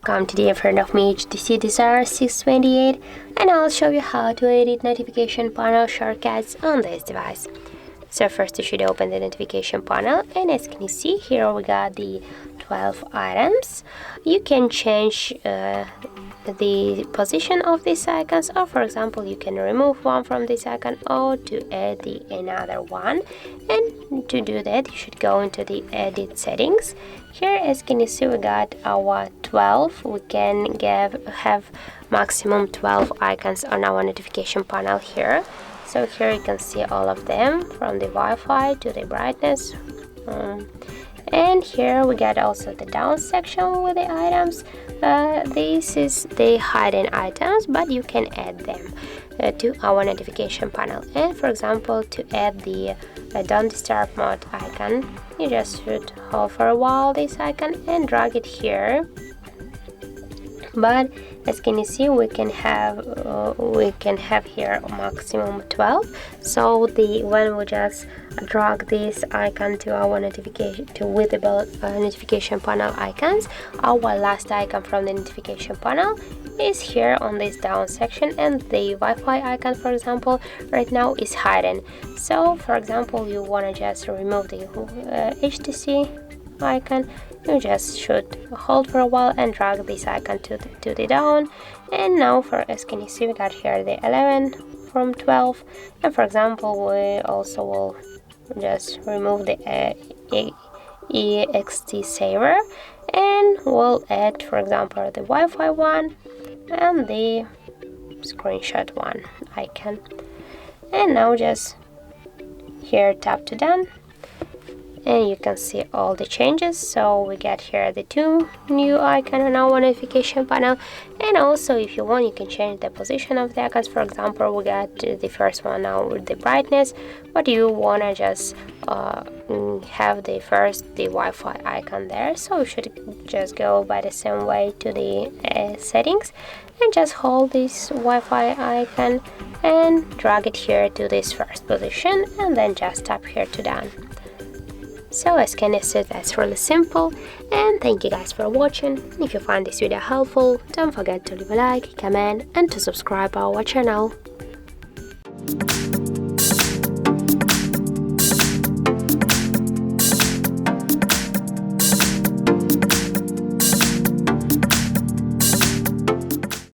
Welcome, today in front of me HTC Desire 628, and I'll show you how to edit notification panel shortcuts on this device. So first you should open the notification panel, and as you can see here we got the 12 items. You can change the position of these icons, or for example you can remove one from this icon or to add another one. And to do that you should go into the edit settings. Here as you can see we got our 12. We can have maximum 12 icons on our notification panel here. So here you can see all of them, from the Wi-Fi to the brightness. And here we got also the down section with the items. This is the hidden items, but you can add them to our notification panel. And for example, to add the don't disturb mode icon, you just should hold for a while this icon and drag it here. But as can you see, we can have here maximum 12. So when we just drag this icon to our notification notification panel icons, our last icon from the notification panel is here on this down section, and the Wi-Fi icon, for example, right now is hidden. So for example, you want to just remove the HTC icon, you just should hold for a while and drag this icon to the down. And now for as can you see, we got here the 11 from 12, and for example we also will just remove the ext saver, and we'll add for example the Wi-Fi one and the screenshot one icon. And now just here tap to done, and you can see all the changes. So we got here the 2 new icons on our notification panel, and also if you want you can change the position of the icons. For example, we got the first one now with the brightness, but you want to just have the Wi-Fi icon there. So you should just go by the same way to the settings and just hold this Wi-Fi icon and drag it here to this first position, and then just tap here to done. So as can you see, that's really simple, and thank you guys for watching. If you find this video helpful, don't forget to leave a like, comment and to subscribe our channel.